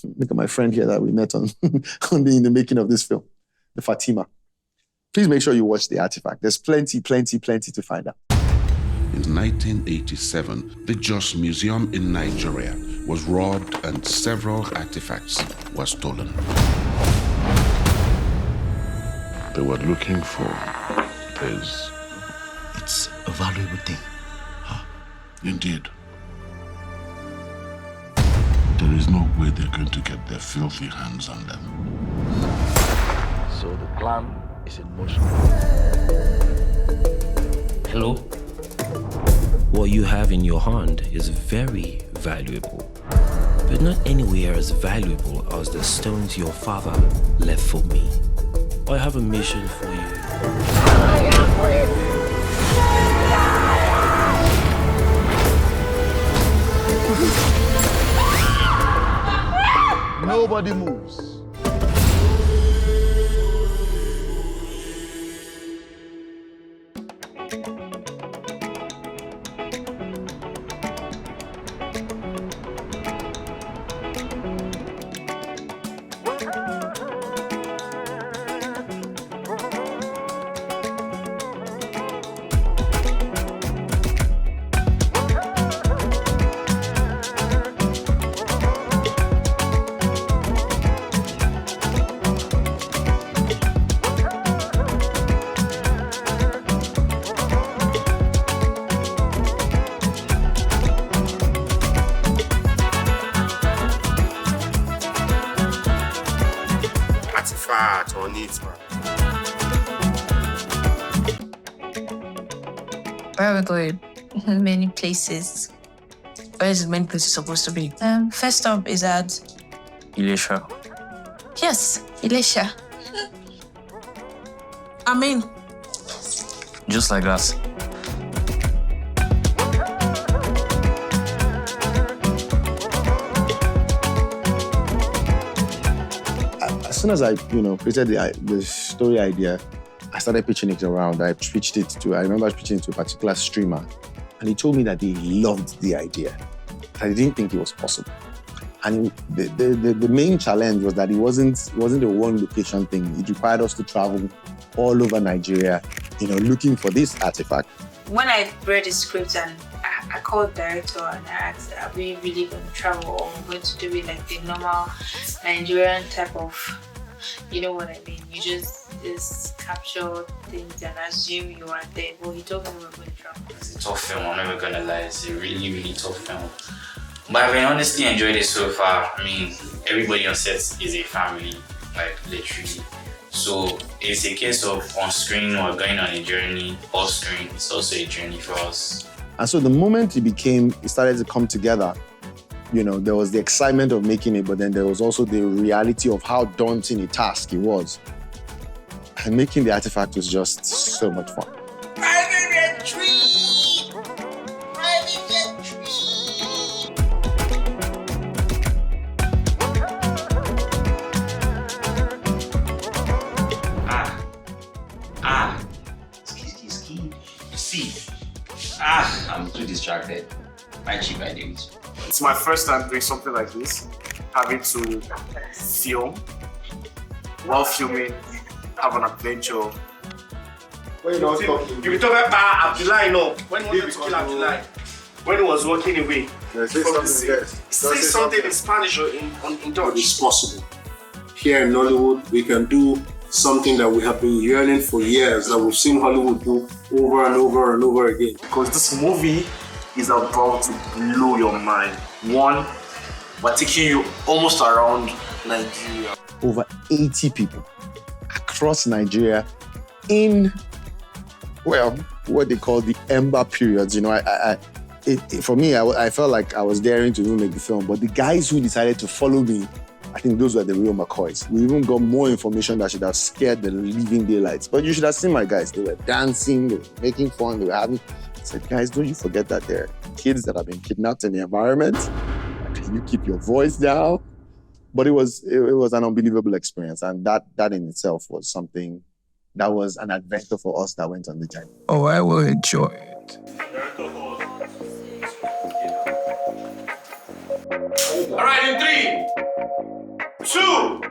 Look at my friend here that we met on, in the making of this film, the Fatima. Please make sure you watch the artifact. There's plenty to find out. In 1987, the Jos Museum in Nigeria was robbed and several artifacts were stolen. They were looking for this. It's a valuable thing. Indeed. There is no way they're going to get their filthy hands on them. So the plan is in motion. Hello? What you have in your hand is very valuable, but not anywhere as valuable as the stones your father left for me. I have a mission for you. Nobody moves. On it, man. Where are we going? Many places. Where is many places supposed to be? First up is at Ilesha. Yes, Ilesha. I mean, just like that. As soon as I, created the story idea, I started pitching it around. I remember pitching it to a particular streamer, and he told me that he loved the idea. I didn't think it was possible. And the main challenge was that it wasn't a one location thing. It required us to travel all over Nigeria, looking for this artifact. When I read the script and I called the director and I asked, are we really going to travel or going to do it like the normal Nigerian type of, you know what I mean? You just capture things and assume you are there. But he told me we were going to travel. It's a tough film, I'm never going to lie. It's a really, really tough film. But I've honestly enjoyed it so far. I mean, everybody on set is a family, like literally. So it's a case of on screen we're going on a journey, off screen it's also a journey for us. And so the moment it started to come together, there was the excitement of making it, but then there was also the reality of how daunting a task it was. And making the artifact was just so much fun. Private retreat! Private retreat! I'm too distracted. My chief I do it. It's my first time doing something like this, having to film, while filming, have an adventure. When you're not talking, you be talking about Abdullah, when he was to kill Abdullah, when he was walking away. Say something in Spanish or in Dutch. It's possible. Here in Nollywood, we can do something that we have been yearning for years, that we've seen Hollywood do over and over and over again. Because this movie is about to blow your mind. One, we're taking you almost around Nigeria. Over 80 people across Nigeria in, what they call the Ember periods. For me, I felt like I was daring to make the film, but the guys who decided to follow me, I think those were the real McCoys. We even got more information that should have scared the living daylights. But you should have seen my guys. They were dancing, they were making fun, they were having... I said, guys, don't you forget that there are kids that have been kidnapped in the environment. Can you keep your voice down? But it was an unbelievable experience. And that in itself was something that was an adventure for us that went on the journey. Oh, I will enjoy it. All right, in 3, 2.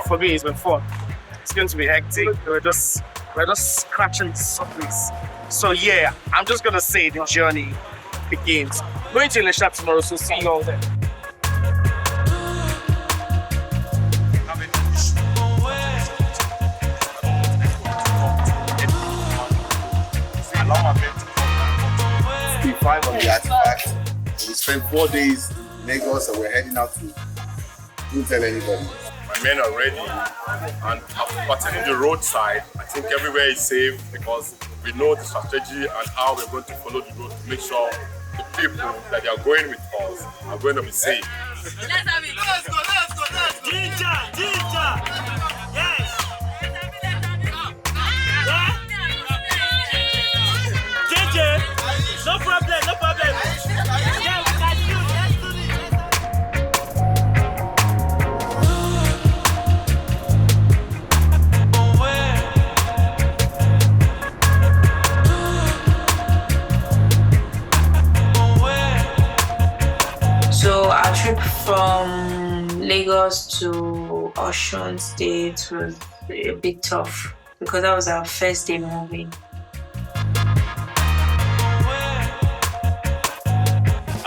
For me, it's been fun. It's going to be hectic. We're just scratching the surface. So yeah, I'm just gonna say the journey begins. Going to Ilesha tomorrow, so see you all there. Day 5 on the artifact. We spent 4 days in Lagos and we're heading out to. Don't tell anybody. My men are ready, and after patterning the roadside, I think everywhere is safe because we know the strategy and how we're going to follow the road to make sure the people that they are going with us are going to be safe. Let's go. Ginger. Yes. Ginger. No problem. Yeah, we can do. Let's do this. So our trip from Lagos to Osun State was a bit tough because that was our first day moving.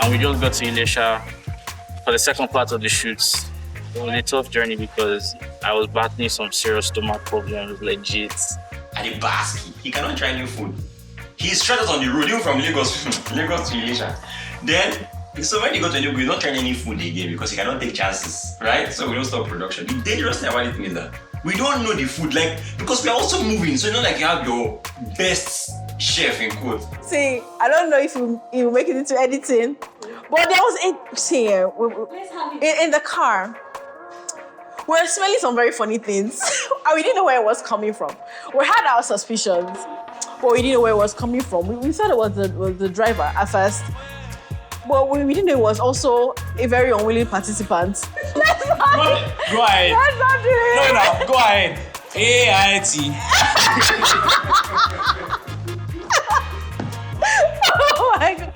And we just got to Ilesha for the second part of the shoots. It was a tough journey because I was battling some serious stomach problems, legit. And the Basque, he cannot try new food. He's straight out on the road, even from Lagos to Ilesha. Then, so when you go to Enugu, you're not trying any food again because you cannot take chances, right? So we don't stop production. The dangerous thing about it is that we don't know the food, because we are also moving, so it's not like you have your best chef in quote. See, I don't know if you make it into editing, but there was a scene in the car. We were smelling some very funny things, and we didn't know where it was coming from. We had our suspicions, but we didn't know where it was coming from. We thought it was the driver at first, but we didn't know it was also a very unwilling participant. Go ahead. Let's not do it. No, go ahead. AIT. Oh my God.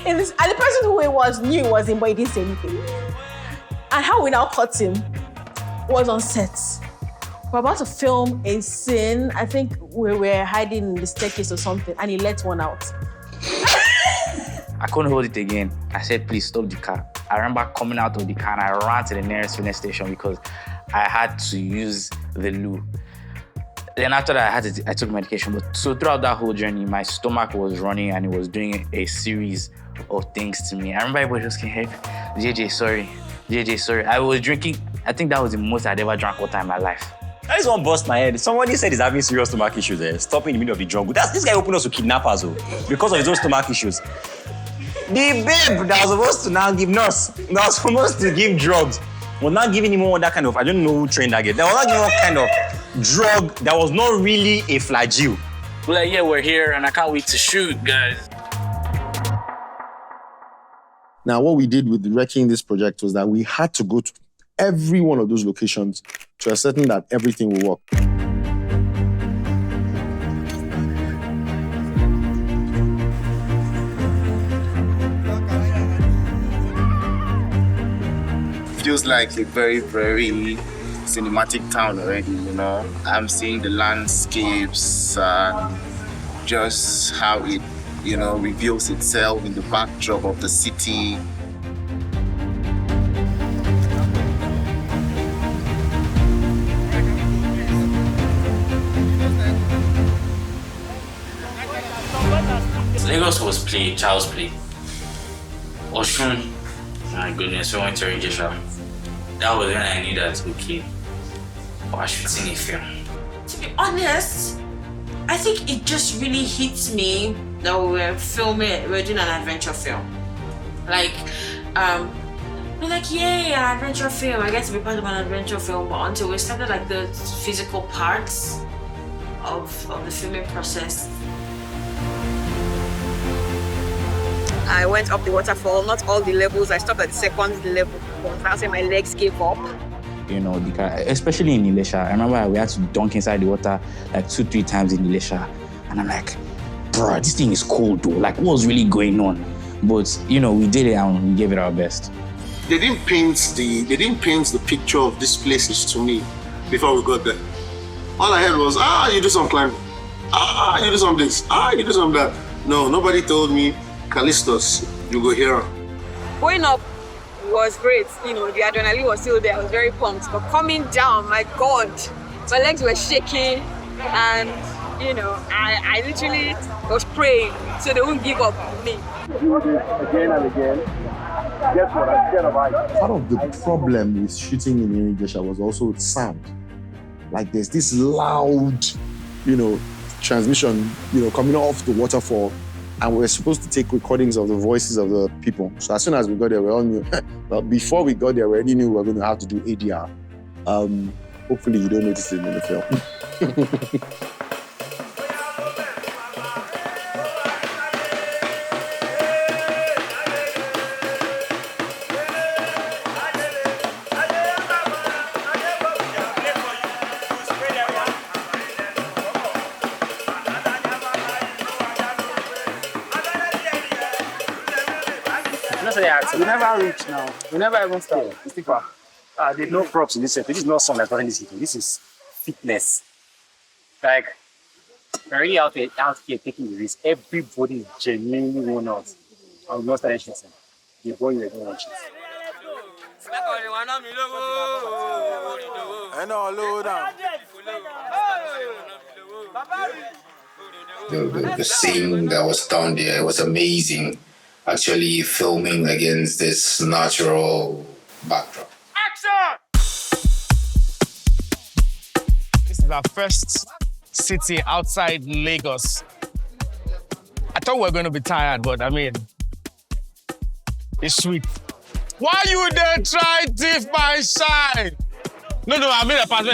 And the person who it was knew it was him, but he didn't say anything. And how we now caught him was on set. We're about to film a scene. I think we were hiding in the staircase or something, and he let one out. I couldn't hold it again. I said, please stop the car. I remember coming out of the car and I ran to the nearest filling station because I had to use the loo. Then after that, I took medication. But so throughout that whole journey, my stomach was running and it was doing a series of things to me. I remember everybody just came, hey, JJ, sorry. I was drinking, I think that was the most I'd ever drank water in my life. That is one bust my head. Somebody said he's having serious stomach issues, stopping in the middle of the jungle. This guy opened us to kidnappers, because of his own stomach issues. The babe that was supposed to now give nurse, that was supposed to give drugs, was not giving him all that kind of, I don't know who trained that guy. They were not giving all kind of drug that was not really a flagyl. We're like, yeah, we're here and I can't wait to shoot, guys. Now, what we did with wrecking this project was that we had to go to every one of those locations to ascertain that everything will work. Feels like a very, very cinematic town already, I'm seeing the landscapes and just how it, reveals itself in the backdrop of the city. Lagos was child's play. Osun, my goodness, we went to Ilesha. That was when I knew that, okay, we're shooting a film. To be honest, I think it just really hit me that we were doing an adventure film. We're like, yay, an adventure film. I get to be part of an adventure film, but until we started the physical parts of the filming process. I went up the waterfall, not all the levels. I stopped at the second level. That's when my legs gave up. you know, the car, especially in Ilesha. I remember we had to dunk inside the water like 2-3 times in Ilesha. And I'm like, bro, this thing is cold though. Like, what's really going on? But, you know, we did it and we gave it our best. They didn't paint the picture of these places to me before we got there. All I heard was, you do some climbing. You do some this. You do some that. No, nobody told me, Callistus, you go here. Going up was great. You know, the adrenaline was still there. I was very pumped. But coming down, my God, my legs were shaking. And, you know, I literally was praying so they won't give up on me. Again and again. Guess what? I'm scared of heights. Part of the problem with shooting in Benin Ontisha was also sound. Like there's this loud, you know, transmission, you know, coming off the waterfall, and we're supposed to take recordings of the voices of the people. So as soon as we got there, we all knew. But before we got there, we already knew we were going to have to do ADR. Hopefully you don't notice it in the film. We never reach now. We never even start. It's too far. There's no props in this set. This is not song that's running this hitting. This is fitness. Like, we're really out here taking the risk. Everybody is genuinely one out. I will not start shooting. The boy you're going to watch it. The scene that was done there was amazing. Actually filming against this natural backdrop. Action! This is our first city outside Lagos. I thought we were going to be tired, but I mean, it's sweet. Why you there try thief my shine? No, I made a pass.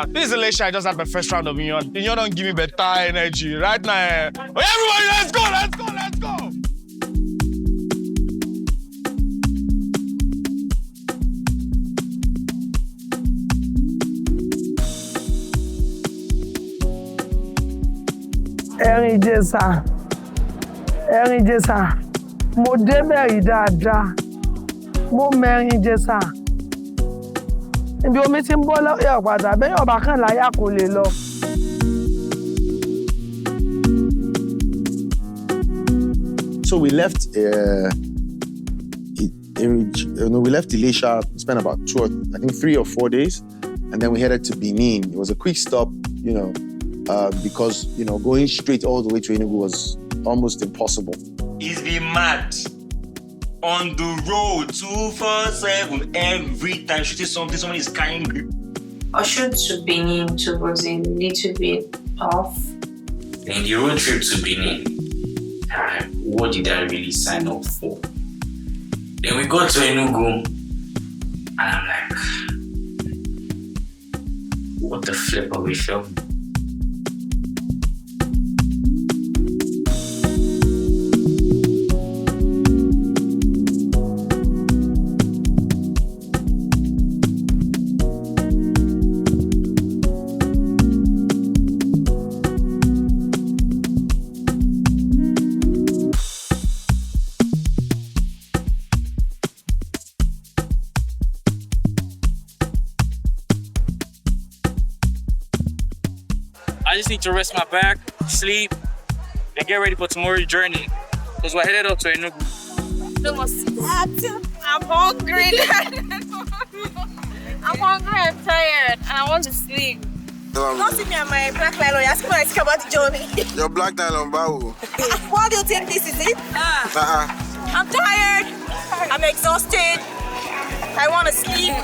This is Ilesha. I just had my first round of Union. Union don't give me better energy right now. Everybody, let's go! Ẹ̀rìn Ìjẹ̀ṣà, mo débẹ̀ rí dáadáa, mo mẹ́rin Ìjẹ̀ṣà. Ibi omi ti ń bọ́ lọ́yọ̀ padà, bẹ́ẹ̀ ọba kan láyà kò lè lọ. So we left Ilesha, spent about 3 or 4 days, and then we headed to Benin. It was a quick stop, you know, because, you know, going straight all the way to Enugu was almost impossible. It's been mad. On the road, 247, every time shooting something, somebody is carrying grip. Our shoot to Benin was a little bit off. In the road trip to Benin, what did I really sign up for? Then we got to Enugu, and I'm like, what the flip are we filming? I just need to rest my back, sleep, and get ready for tomorrow's journey. Because we're headed up to Enugu. I'm hungry. I'm hungry and tired, and I want to sleep. Don't see me on my black nylon. Ask me what I think about the journey. Your black nylon, bao. What do you think this is it? I'm tired. I'm exhausted. I want to sleep.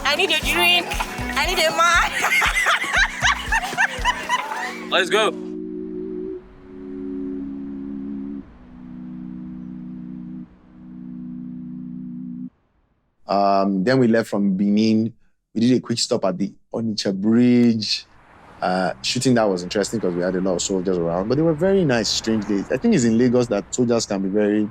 I need a drink. I need a man. Let's go. Then we left from Benin. We did a quick stop at the Onitsha Bridge. Shooting that was interesting because we had a lot of soldiers around, but they were very nice, strange days. I think it's in Lagos that soldiers can be very...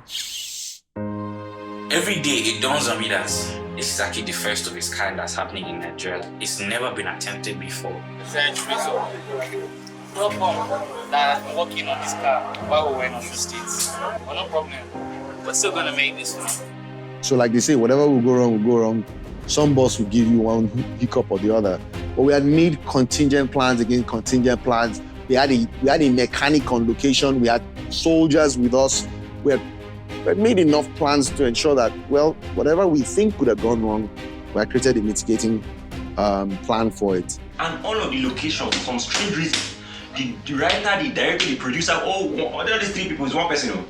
Every day it dawns on me that this is actually the first of its kind that's happening in Nigeria. It's never been attempted before. Centuries of no problem that has been working on this car while we were in the States. But no problem. We're still gonna make this one. So like they say, whatever will go wrong. Some boss will give you one hiccup or the other. But we had made contingent plans against contingent plans. We had a mechanic on location. We had soldiers with us. We had made enough plans to ensure that, well, whatever we think could have gone wrong, we had created a mitigating plan for it. And all of the locations, for some strange reason, the writer, the director, the producer, all these three people is one person.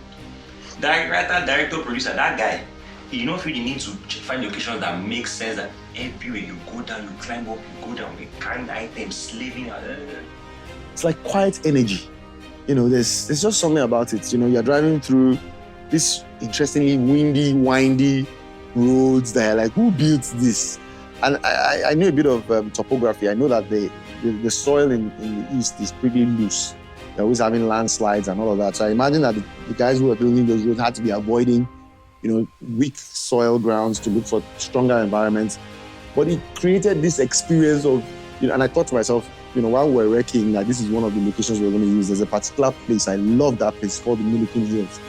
Writer, director, producer, that guy, you don't really need to find locations that make sense, that everywhere you go down, you climb up, you go down, you carry items, slaving. It's like quiet energy. There's just something about it. You're driving through this interestingly windy, windy roads that are like, who built this? And I knew a bit of topography. I know that the soil in the east is pretty loose. They're always having landslides and all of that. So I imagine that the guys who were building those roads had to be avoiding, weak soil grounds to look for stronger environments. But it created this experience of, and I thought to myself, while we were wrecking, that this is one of the locations we're going to use. There's a particular place, I love that place, called the Milliken Hills.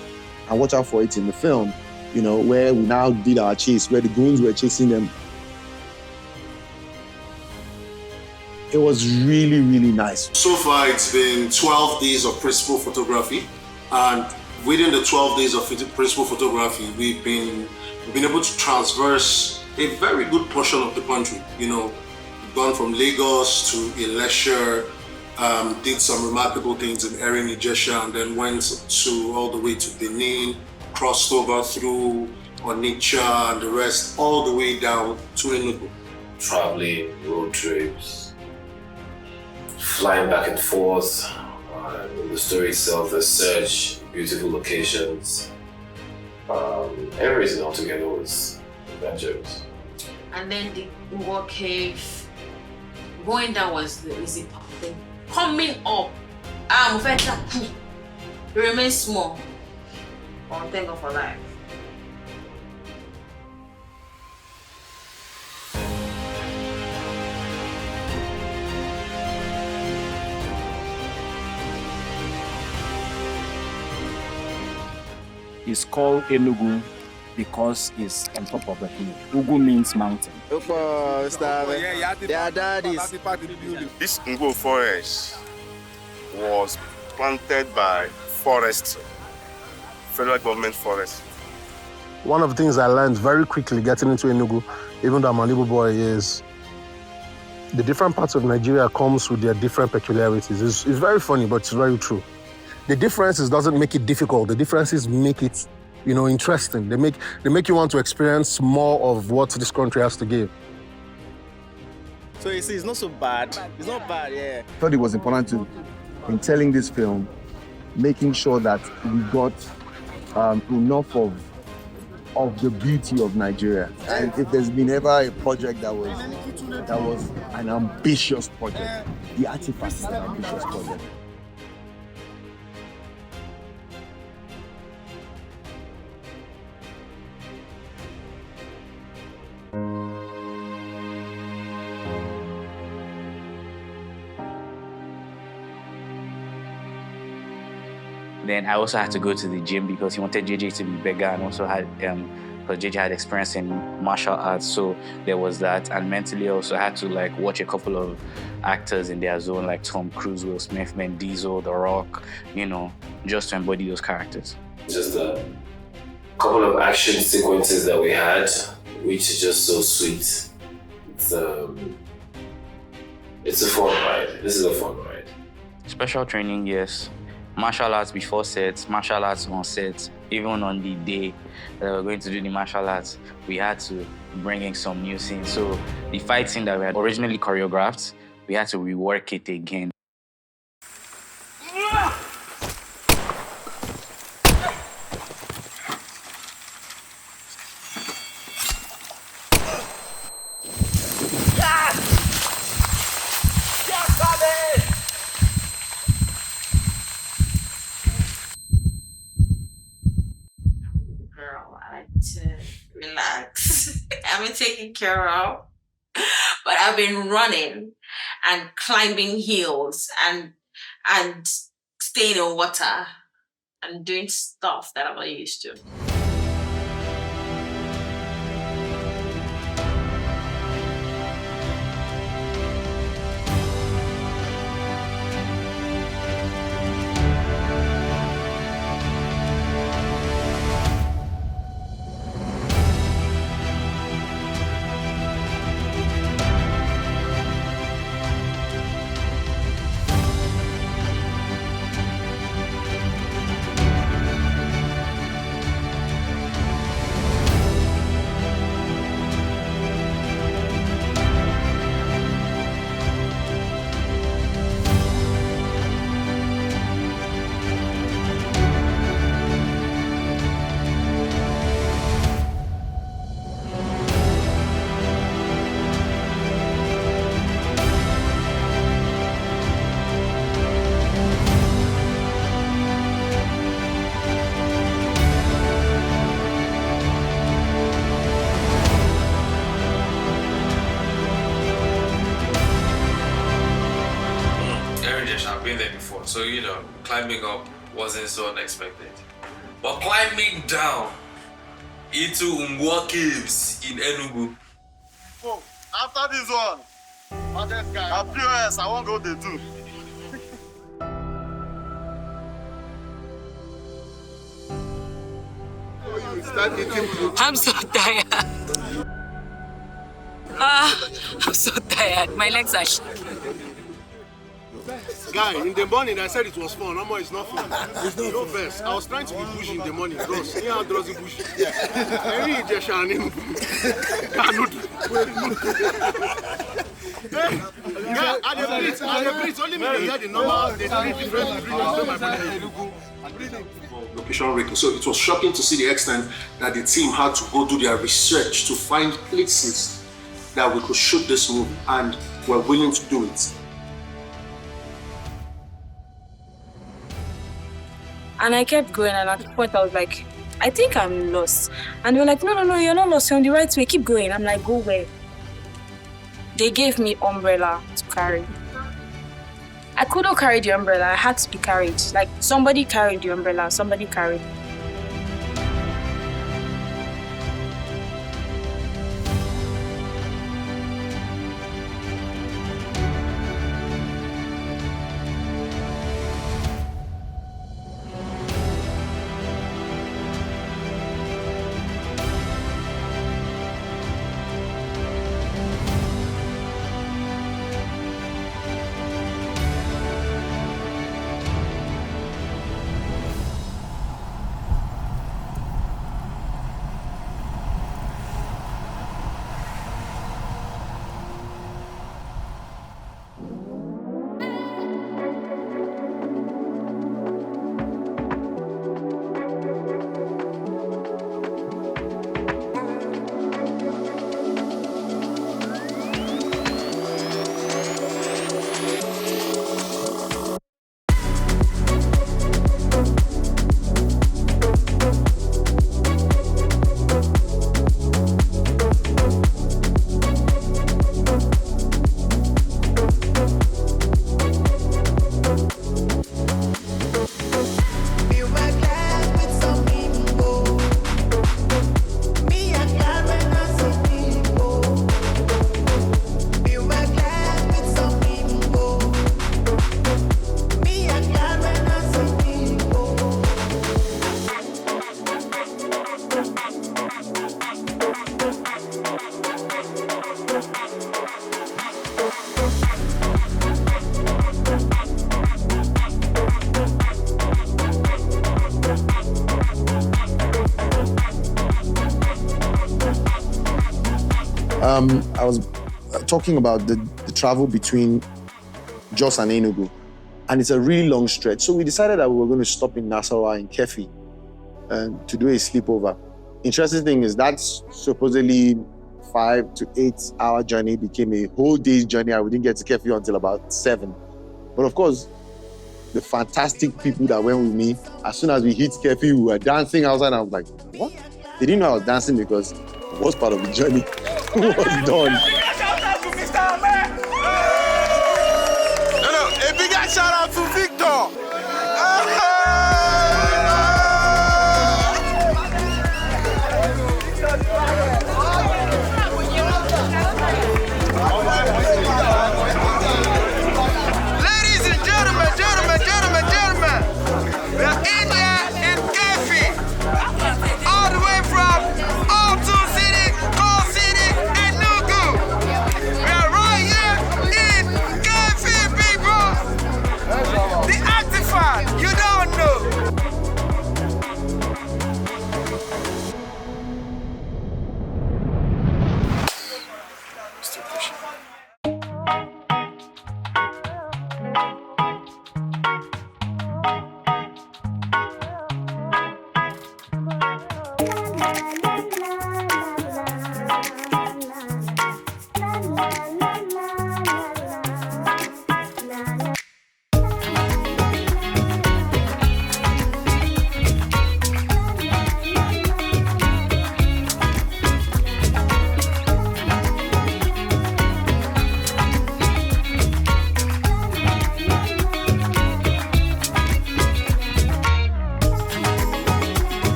And watch out for it in the film, where we now did our chase, where the goons were chasing them. It was really, really nice. So far, it's been 12 days of principal photography, and within the 12 days of principal photography, we've been able to transverse a very good portion of the country. We've gone from Lagos to Ilesha, did some remarkable things in Enugu, Nigeria, and then went all the way to Benin, crossed over through Onitsha and the rest, all the way down to Enugu. Traveling, road trips, flying back and forth, the story itself, the search, beautiful locations, everything altogether was adventurous. And then the Ugo Cave, going down was the easy part. Coming up, it remains small. Oh, thank God for life. It's called Enugu because it's on top of the hill. Ugu means mountain. This Ngo forest was planted by federal government forest. One of the things I learned very quickly getting into Enugu, even though I'm a little boy, is the different parts of Nigeria comes with their different peculiarities. It's very funny, but it's very true. The differences doesn't make it difficult. The differences make it, interesting. They make you want to experience more of what this country has to give. So you see, it's not so bad. It's not bad, yeah. I thought it was important in telling this film, making sure that we got enough of the beauty of Nigeria. And if there's been ever a project that was an ambitious project, The Artifact is an ambitious project. Then I also had to go to the gym because he wanted JJ to be bigger, and also had because JJ had experience in martial arts, so there was that. And mentally also had to watch a couple of actors in their zone, like Tom Cruise, Will Smith, Vin Diesel, The Rock, just to embody those characters. Just a couple of action sequences that we had, which is just so sweet. It's a fun ride. This is a fun ride. Special training, yes. Martial arts before sets, martial arts on sets. Even on the day that we were going to do the martial arts, we had to bring in some new scenes. So the fight scene that we had originally choreographed, we had to rework it again. To relax. been taken care of. But I've been running and climbing hills and staying in water and doing stuff that I'm not used to. I've been there before, so climbing up wasn't so unexpected. But climbing down into Umwa Caves in Enugu. Oh, after this one, at POS, I won't go there too. I'm so tired. I'm so tired. My legs are shaking. Guy, in the morning I said it was fun. No more, it's not fun. It's no best. I was trying to be bushy in the morning. Bros, you know, Drosy bushy. Every Egyptian in cannot. Guy, at the breeze, only me they hear the normal. They three different location record. So it was shocking to see the extent that the team had to go do their research to find places that we could shoot this movie, and were willing to do it. And I kept going, and at the point I was like, I think I'm lost. And they were like, no, you're not lost, you're on the right way, keep going. I'm like, go where? They gave me umbrella to carry. I couldn't carry the umbrella, I had to be carried. Like, somebody carried the umbrella, somebody carried. I was talking about the travel between Jos and Enugu, and it's a really long stretch. So we decided that we were going to stop in Nasarawa in Kefi to do a sleepover. Interesting thing is that's supposedly 5 to 8 hour journey became a whole day's journey. We didn't get to Kefi until about 7. But of course, the fantastic people that went with me, as soon as we hit Kefi, we were dancing outside. And I was like, what? They didn't know I was dancing because it was part of the journey. was done. No, a bigger shout out to Victor. Ladies and gentlemen, we are in here in Kefi, all the way from Alto City, Coal City, Enugu. We are right here in Kefi, people. The Actifan, you don't know.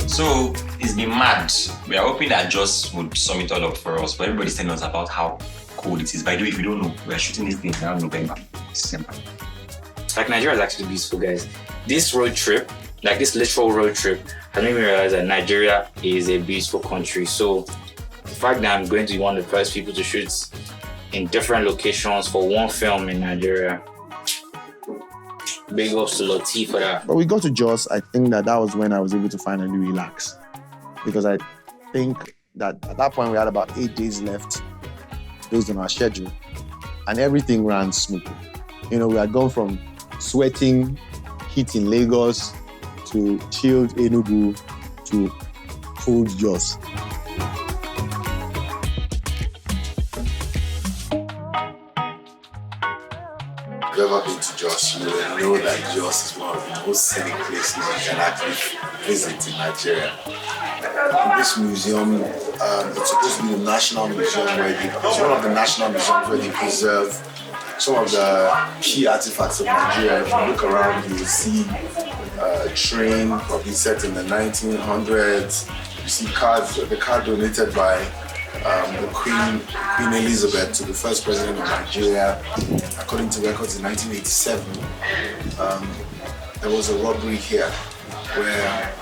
So it's been mad. We are hoping that Joss would sum it all up for us, but everybody's telling us about how cold it is. By the way, if you don't know, we are shooting this thing around November, December. Like, Nigeria is actually beautiful, guys. This road trip, like this literal road trip, has made me realize that Nigeria is a beautiful country. So the fact that I'm going to be one of the first people to shoot in different locations for one film in Nigeria, big ups to Loti for that. But we got to Jos, I think that was when I was able to finally relax. Because I think that at that point we had about 8 days left based on our schedule. And everything ran smoothly. You know, we had gone from sweating heat in Lagos to chilled Enugu to cold Jos. If you've ever been to Jos, you will know that Jos is one of the most scenic places you can actually visit in Nigeria. This museum, it's supposed to be the national museum it's one of the national museums where they preserve some of the key artifacts of Nigeria. If you look around, you will see a train probably set in the 1900s. You see the car donated by the Queen Elizabeth to the first president of Nigeria. According to records in 1987, there was a robbery here where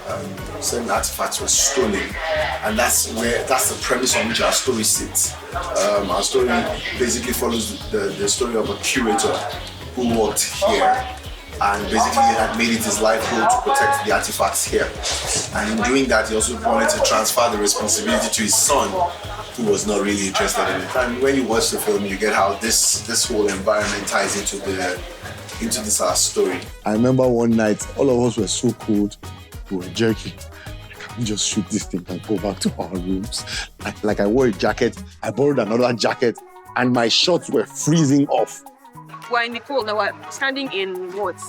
certain artifacts were stolen, and that's the premise on which our story sits. Our story basically follows the story of a curator who worked here and basically had made it his life goal to protect the artifacts here. And in doing that, he also wanted to transfer the responsibility to his son, who was not really interested in it. And when you watch the film, you get how this whole environment ties into this our story. I remember one night, all of us were so cold, we were jerking. Can we just shoot this thing and go back to our rooms? Like I wore a jacket, I borrowed another jacket, and my shorts were freezing off. We're in the cold now. We're standing in what?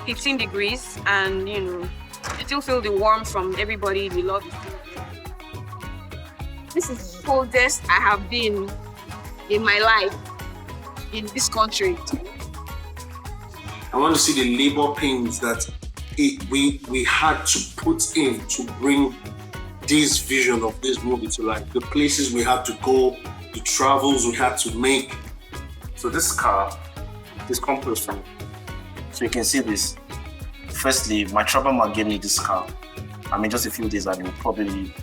15 degrees, and you know, you still feel the warmth from everybody. The love is still there. This is the coldest I have been in my life in this country. I want to see the labor pains that we had to put in to bring this vision of this movie to life. The places we had to go, the travels we had to make. So this car, this compressor, so you can see this. Firstly, my travel man gave me this car. I mean, just a few days ago, probably.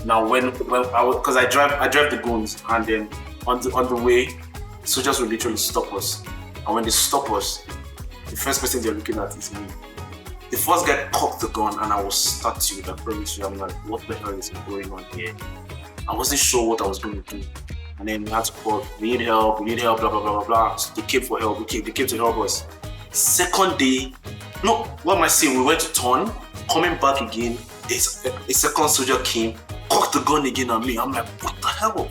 Now, because I drive the guns, and then on the way, soldiers will literally stop us. And when they stop us, the first person they're looking at is me. The first guy cocked the gun, and I was startled. I promise you, I'm like, what the hell is going on here? I wasn't sure what I was going to do. And then we had to call, we need help, blah, blah, blah, blah, blah. So they came for help, they came to help us. Second day, no, what am I saying? We went to turn, coming back again, a second soldier came, cocked the gun again on me. I'm like, what the hell?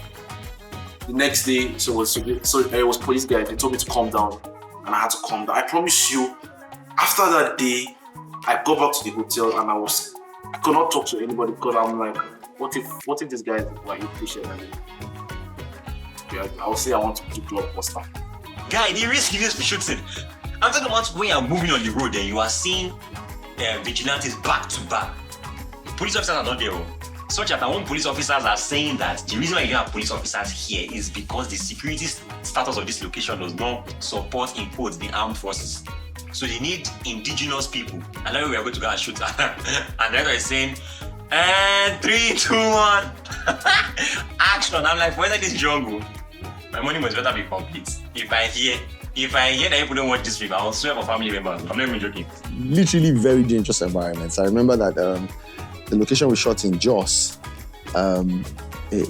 The next day, so it was police guys. They told me to calm down, and I had to calm down. I promise you, after that day, I got back to the hotel and I could not talk to anybody because I'm like, what if these guys were impatient? Yeah, I would say I want to do blockbuster. Guy, the risk is for shooting. I'm talking about when you're moving on the road and you are seeing vigilantes back to back. Police officers are not there. Such that our own police officers are saying that the reason why you have police officers here is because the security status of this location does not support, in quotes, the armed forces. So they need indigenous people. And now we are going to go and shoot. And then they're saying, and 3, 2, 1. Action. I'm like, whether this jungle, my money must better be complete. If I hear that people don't watch this film, I'll swear for family members. I'm not even joking. Literally very dangerous environments. I remember that the location we shot in Jos, one of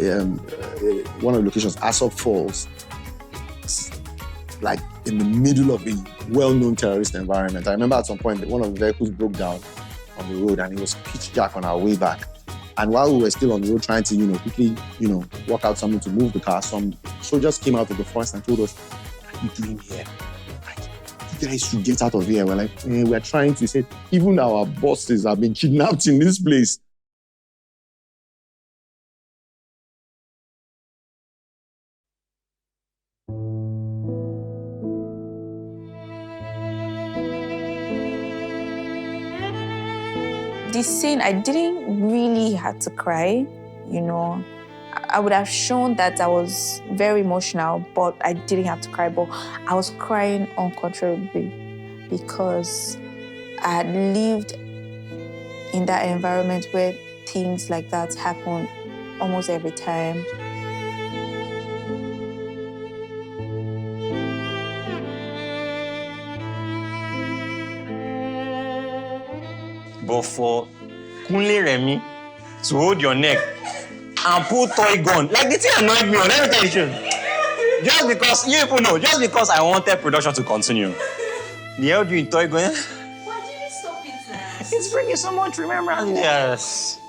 the locations, Asop Falls, like in the middle of a well-known terrorist environment. I remember at some point that one of the vehicles broke down on the road and it was pitch dark on our way back. And while we were still on the road trying to, quickly, work out something to move the car, some soldiers came out of the forest and told us, what are you doing here? Like, you guys should get out of here. We're like, we're trying to say, even our bosses have been kidnapped in this place. This scene, I didn't really have to cry, I would have shown that I was very emotional, but I didn't have to cry. But I was crying uncontrollably because I had lived in that environment where things like that happen almost every time. But for Kunle Remi to hold your neck and pull toy gun, like the thing annoyed me on every tension. Just because I wanted production to continue. They held you in toy gun. Why did you stop it now? It's bringing so much remembrance. Yes.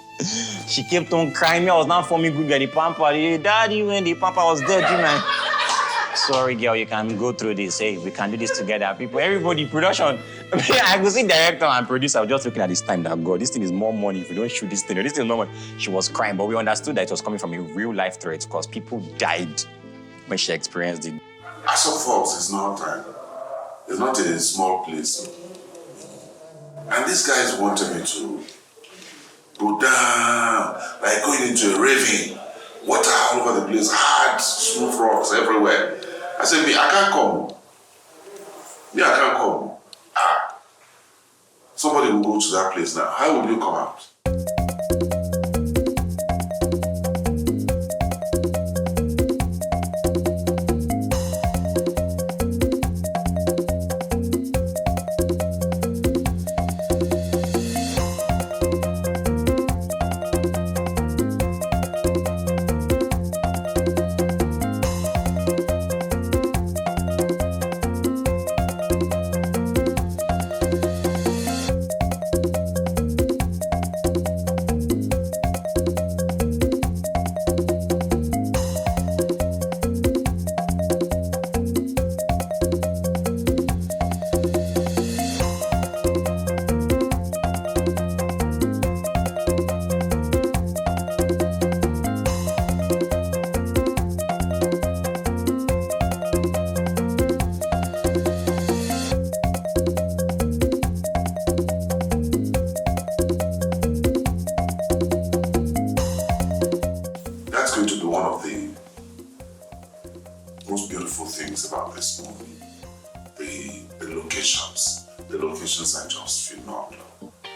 She kept on crying. I was not forming good girl. The pamper. Daddy, when the pamper was dead, man. Sorry, girl, you can go through this. Hey, we can do this together. People, everybody, production. I could see director and producer. I was just looking at this time that, God, this thing is more money if we don't shoot this thing. This thing is more money. She was crying, but we understood that it was coming from a real life threat because people died when she experienced it. Asop Falls is not a small place. And these guys wanted me to go down, like going into a ravine, water all over the place, hard, smooth rocks everywhere. I said, I can't come. I can't come. Somebody will go to that place now. How will you come out?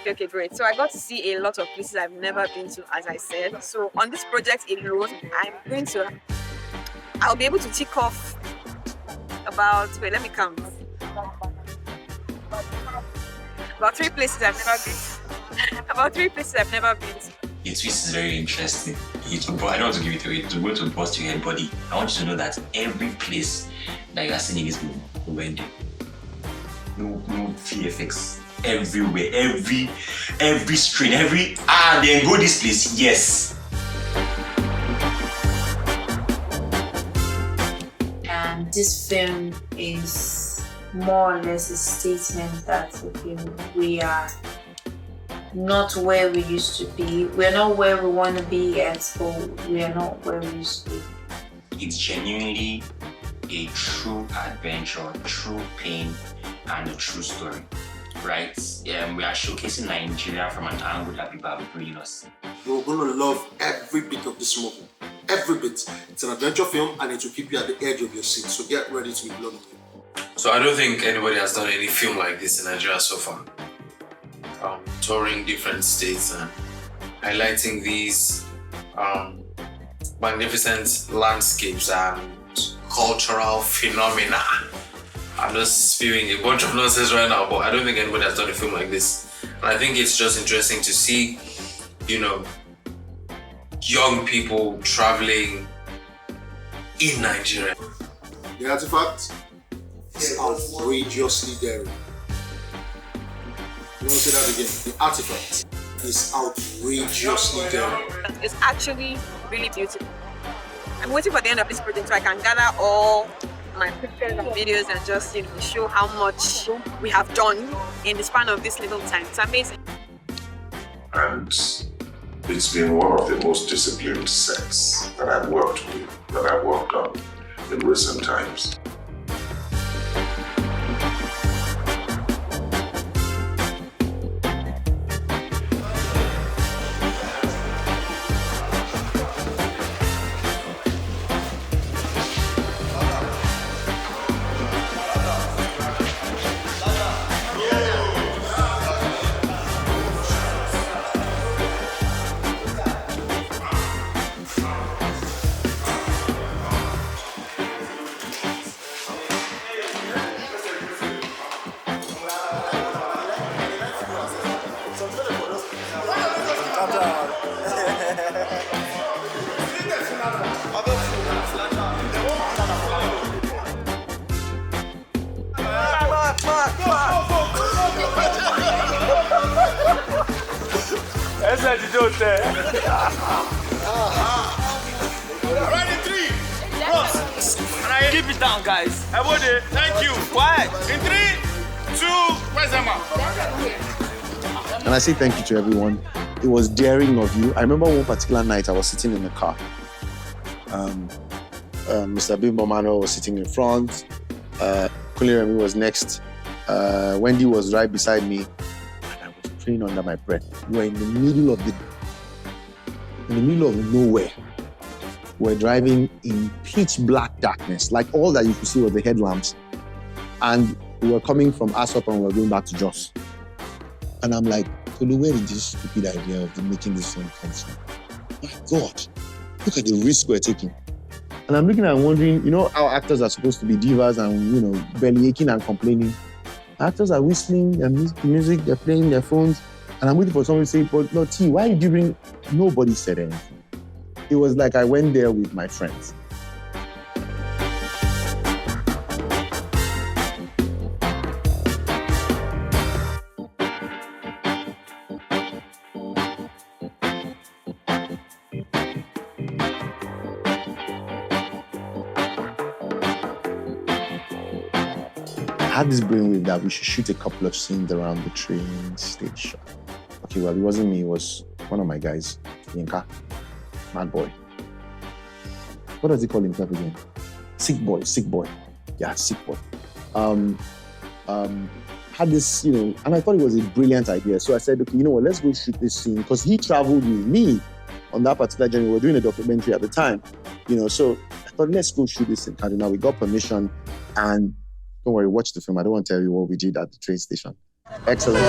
Okay, great. So I got to see a lot of places I've never been to, as I said. So on this project alone, I'll be able to tick off let me count. About 3 places I've never been to. The twist is very interesting. But I don't want to give it away. It's going to bust your head, buddy. I want you to know that every place that you are seeing in this movie, we went there. No VFX. Everywhere, every screen, then go this place, yes. this film is more or less a statement that okay, we are not where we used to be. We're not where we want to be yet, but we are not where we used to be. It's genuinely a true adventure, true pain, and a true story, right? We are showcasing Nigeria from an angle that people have bringing us. You're going to love every bit of this movie. Every bit. It's an adventure film and it will keep you at the edge of your seat. So get ready to be blown away. So I don't think anybody has done any film like this in Nigeria so far. Touring different states and highlighting these magnificent landscapes and cultural phenomena. I'm just spewing a bunch of nonsense right now, but I don't think anybody has done a film like this. And I think it's just interesting to see, you know, young people traveling in Nigeria. The artifact is outrageously daring. You want to say that again? The artifact is outrageously daring. It's actually really beautiful. I'm waiting for the end of this project so I can gather all my pictures and videos and just show how much we have done in the span of this little time. It's amazing. And it's been one of the most disciplined sets that I've worked on in recent times. Ready, 3, cross. Keep it down, guys. Everybody, thank you. Quiet. In 3, 2, where's Emma? And I say thank you to everyone. It was daring of you. I remember one particular night I was sitting in the car. Mr. Bimbo Manuel was sitting in front. Kunle Remi was next. Wendy was right beside me. And I was praying under my breath. We were in the middle of nowhere. We're driving in pitch black darkness. Like all that you could see were the headlamps. And we were coming from Asop and we were going back to Jos. And I'm like, Kulu, where did this stupid idea of making this film come from? My God, look at the risk we're taking. And I'm looking and wondering, you know how actors are supposed to be divas and, belly aching and complaining. Actors are whistling their music, they're playing their phones. And I'm waiting for someone to say, but no, T, why did you bring... Nobody said anything. It was like I went there with my friends. I had this brainwave that we should shoot a couple of scenes around the train station. Okay, well, it wasn't me, it was one of my guys, Yinka, mad boy. What does he call himself again? Sick boy. Yeah, sick boy. Had this, and I thought it was a brilliant idea. So I said, okay, let's go shoot this scene. Because he traveled with me on that particular journey. We were doing a documentary at the time, So I thought, let's go shoot this in Kaduna. We got permission and don't worry, watch the film. I don't want to tell you what we did at the train station. Excellent.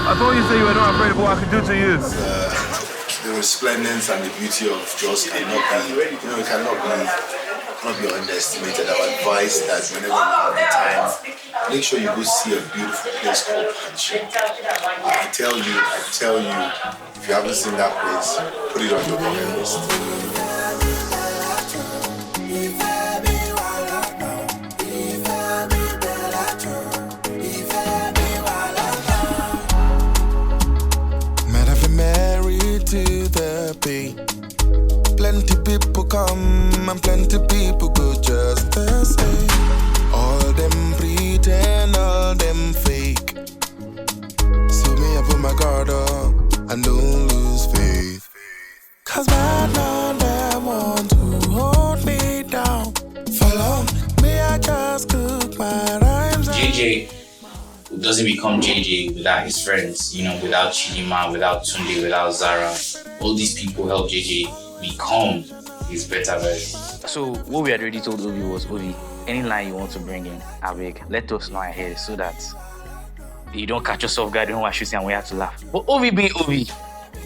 I thought you said you were not afraid of what I could do to you. The resplendence and the beauty of Jos cannot be underestimated. I would advise that whenever you have the time, make sure you go see a beautiful place called Panchi. I tell you, if you haven't seen that place, put it on your bucket list. To the bay. Plenty people come and plenty JJ doesn't become JJ without his friends, without Chidima, without Tunde, without Zara. All these people help JJ become his better version. So what we had already told Ovi was, Ovi, any line you want to bring in, Abeg, let us know ahead so that you don't catch yourself guard when we're shooting and we have to laugh. But Ovi being Ovi,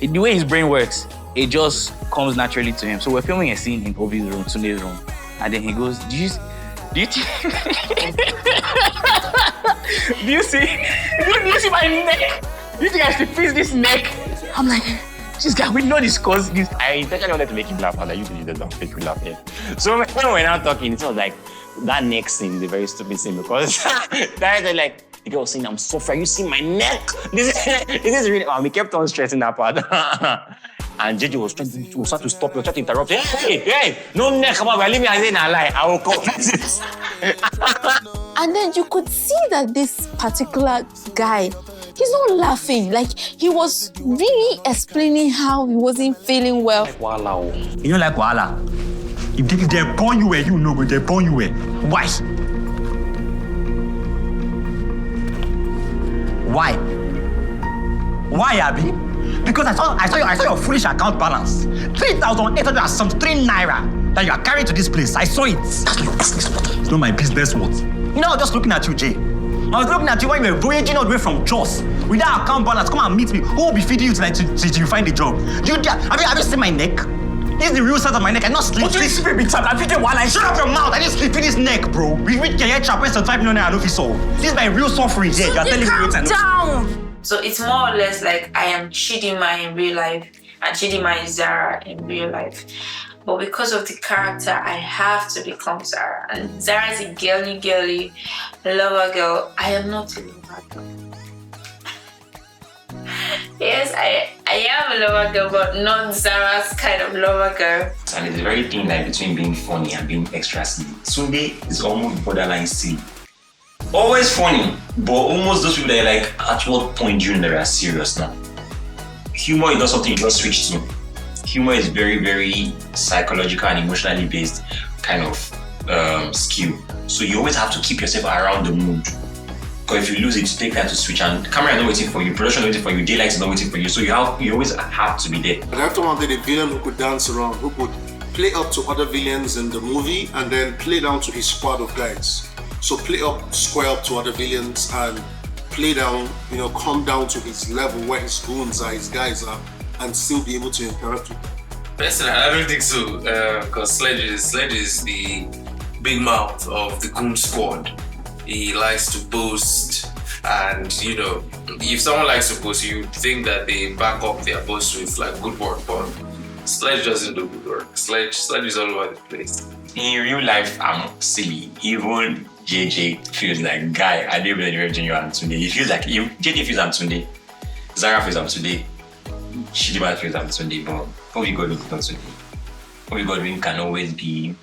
the way his brain works, it just comes naturally to him. So we're filming a scene in Ovi's room, Tunde's room, and then he goes, do you see my neck? Do you think I should fix this neck? I'm like, this guy, we know this cause this. I intentionally wanted to make him laugh, and I usually don't make me laugh here. So when we're now talking, it was like, that neck scene is a very stupid scene because that is like, the girl was saying, I'm suffering, you see my neck? This is really, we kept on stressing that part. And JJ was trying to stop you, trying to interrupt. Hey, no neck, come on, leave me and say a lie. I will confess it. And then you could see that this particular guy, he's not laughing. Like, he was really explaining how he wasn't feeling well. Like Wala. You don't like Wala? If they born you where you know, they born you where. Why? Why, Abi? Because I saw your foolish account balance. 3,873 naira that you are carrying to this place. I saw it. It's not my business, what? I was just looking at you, Jay. I was looking at you when you were voyaging all the way from Jos. With that account balance, come and meet me. Who will be feeding you till you find a job? Have you seen my neck? This is the real size of my neck. I'm not sleeping. What do you sleep big time? I'm feeding while I shut up your mouth. I didn't sleep in this neck, bro. We can get chap 5 million naira. I know if you saw. This is my real suffering here. You are telling me what I know. Down. So it's more or less like I am Chidima in real life and Chidima is Zara in real life. But because of the character, I have to become Zara. And Zara is a girly, lover girl. I am not a lover girl. Yes, I am a lover girl, but not Zara's kind of lover girl. And it's a very thin line between being funny and being extra silly. Sunday is almost borderline silly. Always funny, but almost those people that are like, at what point do you know they are serious now? Humor is not something you just switch to. Humor is very, very psychological and emotionally based kind of skill. So you always have to keep yourself around the mood. Because if you lose it, you take time to switch, and camera is not waiting for you, production is waiting for you, daylight is not waiting for you. So you always have to be there. The director wanted a villain who could dance around, who could play up to other villains in the movie and then play down to his squad of guys. So play up, square up to other villains and play down, come down to his level where his goons are, his guys are, and still be able to interact with them. Personally, I don't think so, because Sledge is the big mouth of the goon squad. He likes to boast, and if someone likes to boast, you think that they back up their boast with like good work, but Sledge doesn't do good work. Sledge is all over the place. In real life, I'm silly. Even JJ feels like guy. I didn't really know you and Tunde. It feels like JJ feels I'm Tunde. Zara feels I'm Tunde. Chidima feels I'm Tunde. But Ovi Godwin is not Tunde. Ovi Godwin can always be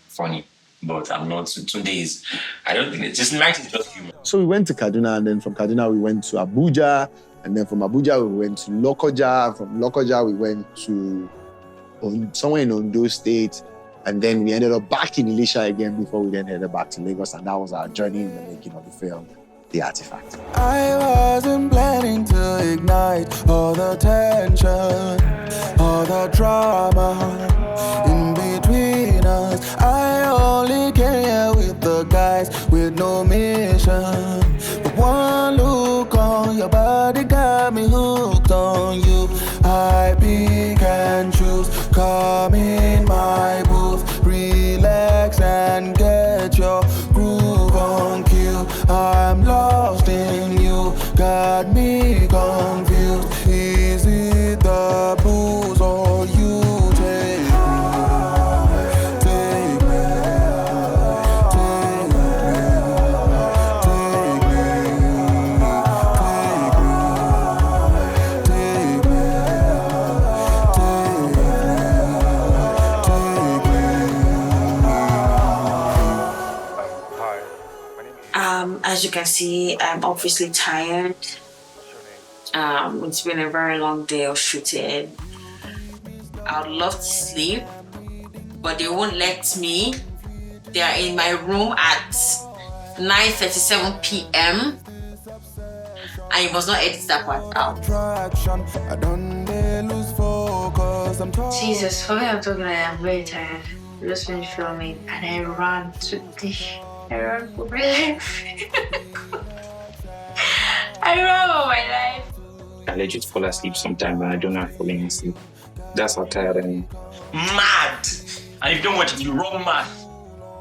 funny, but I'm not. Tunde is. I don't think it's just humor. So we went to Kaduna, and then from Kaduna we went to Abuja, and then from Abuja we went to Lokoja. From Lokoja we went to somewhere in Ondo State. And then we ended up back in Ilesha again before we then headed back to Lagos. And that was our journey in the making of the film, The Artifact. I wasn't planning to ignite all the tension, all the drama in between us. I only came here with the guys with no mission. But one look on your body got me hooked on you. I pick and choose, come in my booth, relax and get your groove on cue. I'm lost in you, got me confused. Is it the blues or you? Take me, As you can see, I'm obviously tired. It's been a very long day of shooting. I would love to sleep, but they won't let me. They are in my room at 9:37 p.m. and you must not edit that part out. Jesus, for me, I'm talking like I'm very tired. I just finished filming and I ran to the. I ran for my life. I ran for my life. I legit fall asleep sometimes and I don't have falling asleep. That's how tired I am. Mad! And if you don't watch it, you run mad.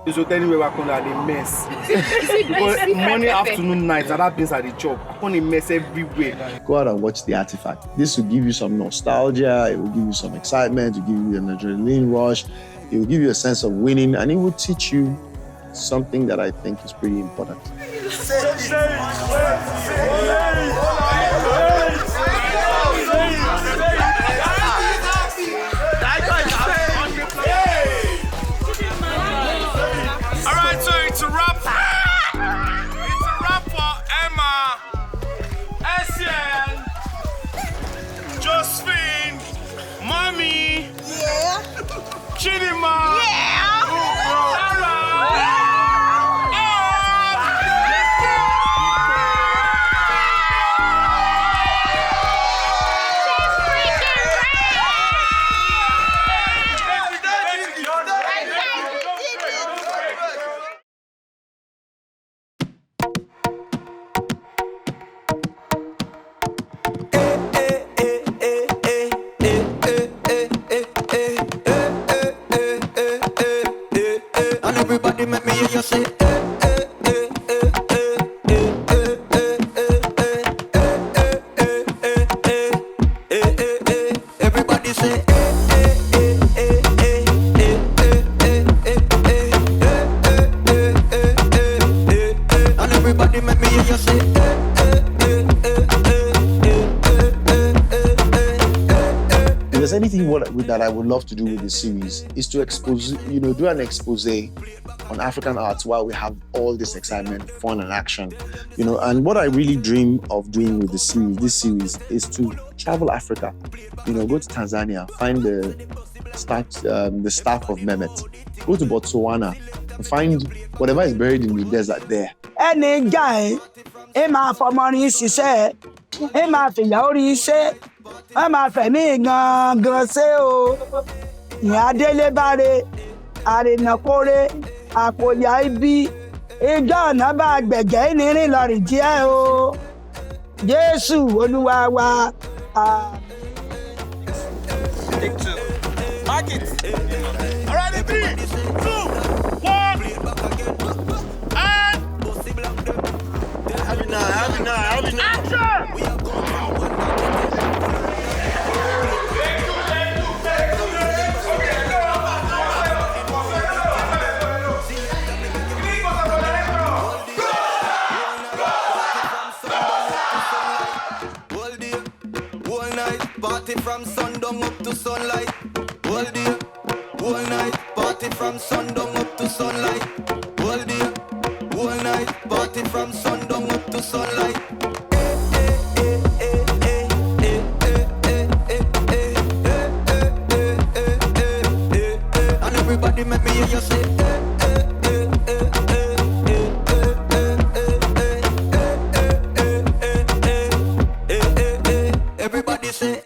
This hotel anywhere we're going to mess. Because morning, afternoon, night, that place at the job. I'm going to mess everywhere. Go out and watch The Artifact. This will give you some nostalgia, it will give you some excitement, it will give you an adrenaline rush, it will give you a sense of winning, and it will teach you something that I think is pretty important. Alright, so it's a wrap. It's a wrap for Emma, Essien, Josephine, Mommy, Chidima, Everybody make me hear you say everybody say and everybody make me hear you say If there's anything that I would love to do with this series is to expose, do an expose on African arts while we have all this excitement, fun, and action. And what I really dream of doing with this series is to travel Africa. Go to Tanzania, find the staff of Mehmet, go to Botswana, and find whatever is buried in the desert there. Any guy, máa fọmọrin ṣiṣẹ́, máa fìyàwó rí iṣẹ́, máa fẹ̀mí gangan ṣe o. Ìyá délé báre, àrìnàkóre, àpòyà ibi, ìjọ ọ̀nà bá gbẹ̀gẹ́ ìnírín lọ rìn díẹ̀ o. Jésù Olúwa wa. Take two. Mark it. Alright, 3, 2, 1. And have it now. Action! Party from sundown up to sunlight. All day, all night. Party from sundown up to sunlight. All day, all night. Party from sundown up to sunlight. And everybody make me hear you say. Everybody say.